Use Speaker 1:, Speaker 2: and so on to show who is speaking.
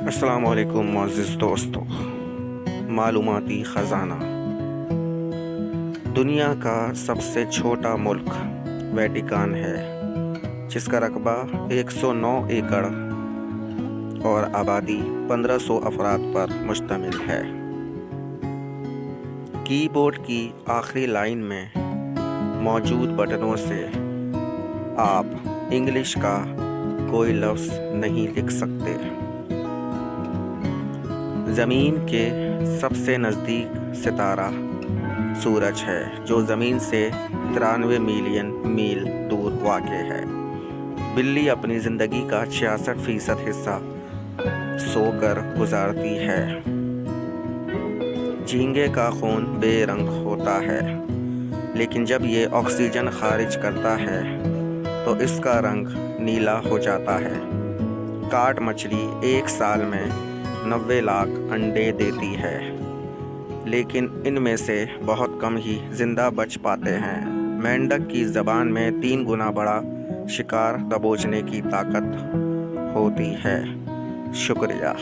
Speaker 1: السلام علیکم معزز دوستو۔ معلوماتی خزانہ۔ دنیا کا سب سے چھوٹا ملک ویٹیکن ہے، جس کا رقبہ 109 ایکڑ اور آبادی 1500 افراد پر مشتمل ہے۔ کی بورڈ کی آخری لائن میں موجود بٹنوں سے آپ انگلش کا کوئی لفظ نہیں لکھ سکتے۔ زمین کے سب سے نزدیک ستارہ سورج ہے، جو زمین سے 93 ملین میل دور واقع ہے۔ بلی اپنی زندگی کا 66% حصہ سو کر گزارتی ہے۔ جھینگے کا خون بے رنگ ہوتا ہے، لیکن جب یہ آکسیجن خارج کرتا ہے تو اس کا رنگ نیلا ہو جاتا ہے۔ کاٹ مچھلی ایک سال میں 90 لاکھ انڈے دیتی ہے، لیکن ان میں سے بہت کم ہی زندہ بچ پاتے ہیں۔ مینڈک کی زبان میں 3 گنا بڑا شکار دبوچنے کی طاقت ہوتی ہے۔ شکریہ۔